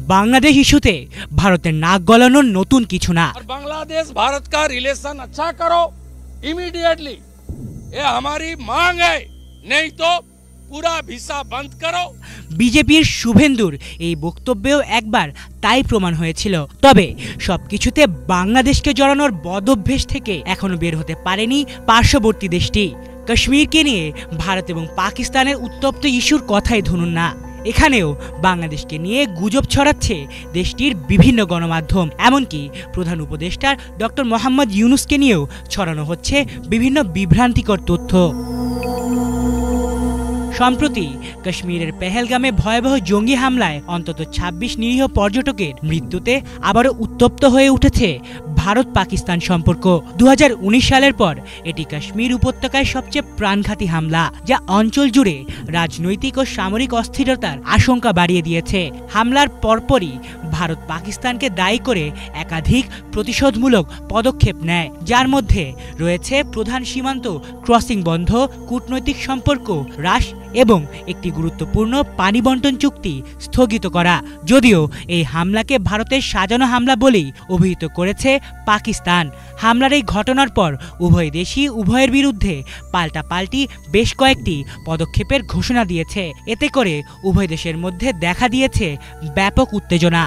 बांग्लादेश इस्यूते भारतेर नाक गलानोर नतून किछु ना। बांग्लादेश भारत का रिलेशन अच्छा करो इमीडिएटली, ये हमारी मांग है, नहीं तो पूरा भिसा बंद करो। বিজেপির শুভেন্দুর এই বক্তব্যেও একবার তাই প্রমাণ হয়েছিল। তবে সবকিছুতে বাংলাদেশকে জড়ানোর বদঅভ্যেস থেকে এখনো বের হতে পারেনি পার্শ্ববর্তী দেশটি। কাশ্মীরকে নিয়ে ভারত এবং পাকিস্তানের উত্তপ্ত ইস্যুর কথাই ধরুন না, এখানেও বাংলাদেশকে নিয়ে গুজব ছড়াচ্ছে দেশটির বিভিন্ন গণমাধ্যম। এমনকি প্রধান উপদেষ্টা ডক্টর মোহাম্মদ ইউনুসকে নিয়েও ছড়ানো হচ্ছে বিভিন্ন বিভ্রান্তিকর তথ্য। সম্প্রতি কাশ্মীরের পেহেলগামে ভয়াবহ জঙ্গি হামলায় অন্তত ২৬ নিরীহ পর্যটকের মৃত্যুতে আবারও উত্তপ্ত হয়ে উঠেছে ভারত পাকিস্তান সম্পর্ক। ২০১৯ সালের পর এটি কাশ্মীর উপত্যকায় সবচেয়ে প্রাণঘাতী হামলা, যা অঞ্চল জুড়ে রাজনৈতিক ও সামরিক অস্থিরতার আশঙ্কা বাড়িয়ে দিয়েছে। হামলার পরপরই ভারত পাকিস্তানকে দায়ী করে একাধিক প্রতিশোধমূলক পদক্ষেপ নেয়, যার মধ্যে রয়েছে প্রধান সীমান্ত ক্রসিং বন্ধ, কূটনৈতিক সম্পর্ক হ্রাস এবং একটি গুরুত্বপূর্ণ পানি বণ্টন চুক্তি স্থগিত করা। যদিও এই হামলাকে ভারতের সাজানো হামলা বলেই অভিহিত করেছে পাকিস্তান। হামলার এই ঘটনার পর উভয় দেশই উভয়ের বিরুদ্ধে পাল্টাপাল্টি বেশ কয়েকটি পদক্ষেপের ঘোষণা দিয়েছে। এতে করে উভয় দেশের মধ্যে দেখা দিয়েছে ব্যাপক উত্তেজনা।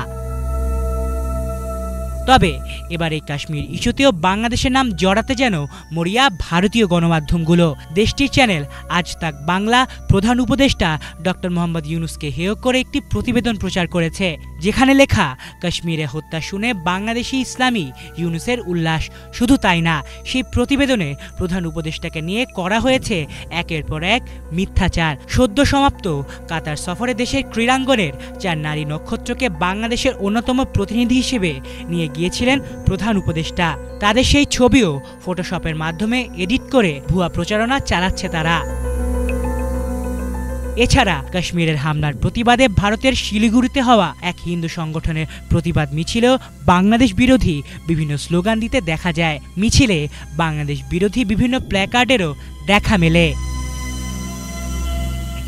তবে এবার এই কাশ্মীর ইস্যুতেও বাংলাদেশের নাম জড়াতে যেন মরিয়া ভারতীয় গণমাধ্যমগুলো। দেশটির চ্যানেল আজ তাক বাংলা প্রধান উপদেষ্টা ডক্টর মোহাম্মদ ইউনুসকে হেয় করে একটি প্রতিবেদন প্রচার করেছে, যেখানে লেখা কাশ্মীরে হত্যা শুনে বাংলাদেশি ইসলামী ইউনুসের উল্লাস। শুধু তাই না, সেই প্রতিবেদনে প্রধান উপদেষ্টাকে নিয়ে করা হয়েছে একের পর এক মিথ্যাচার। সদ্য সমাপ্ত কাতার সফরে দেশের ক্রীড়াঙ্গনের ৪ নারী নক্ষত্রকে বাংলাদেশের অন্যতম প্রতিনিধি হিসেবে নিয়ে গিয়েছিলেন প্রধান উপদেষ্টা। তাদের সেই ছবিও ফটোশপের মাধ্যমে এডিট করে ভুয়া প্রচারণা চালাচ্ছে তারা। এছাড়া কাশ্মীরের হামলার প্রতিবাদে ভারতের শিলিগুড়িতে হওয়া এক হিন্দু সংগঠনের প্রতিবাদ মিছিলেও বাংলাদেশ বিরোধী বিভিন্ন স্লোগান দিতে দেখা যায়। মিছিলে বাংলাদেশ বিরোধী বিভিন্ন প্ল্যাকার্ডেরও দেখা মেলে।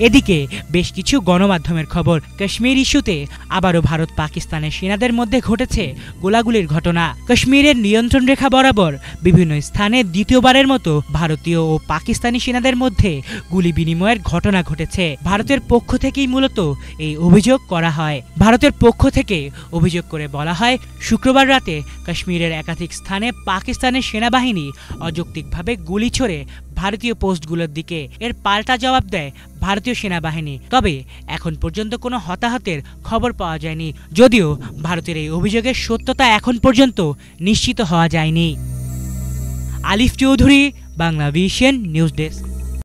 এদিকে বেশ কিছু গণমাধ্যমের খবর, কাশ্মীর ইস্যুতে আবারও ভারত পাকিস্তানের সেনাদের মধ্যে ঘটেছে গোলাগুলির ঘটনা। কাশ্মীরের নিয়ন্ত্রণ রেখা বরাবর বিভিন্ন স্থানে দ্বিতীয়বারের মতো ভারতীয় ও পাকিস্তানি সেনাদের মধ্যে গুলি বিনিময়ের ঘটনা ঘটেছে। ভারতের পক্ষ থেকেই মূলত এই অভিযোগ করা হয়। ভারতের পক্ষ থেকে অভিযোগ করে বলা হয়, শুক্রবার রাতে কাশ্মীরের একাধিক স্থানে পাকিস্তানের সেনাবাহিনী অযৌক্তিকভাবে গুলি ছোড়ে ভারতীয় পোস্টগুলোর দিকে। এর পাল্টা জবাব দেয় ভারতীয় সেনাবাহিনী। তবে এখন পর্যন্ত কোনো হতাহতের খবর পাওয়া যায়নি, যদিও ভারতের এই অভিযোগের সত্যতা এখন পর্যন্ত নিশ্চিত হওয়া যায়নি। আলিফ Chowdhury, Bangla vision news desk.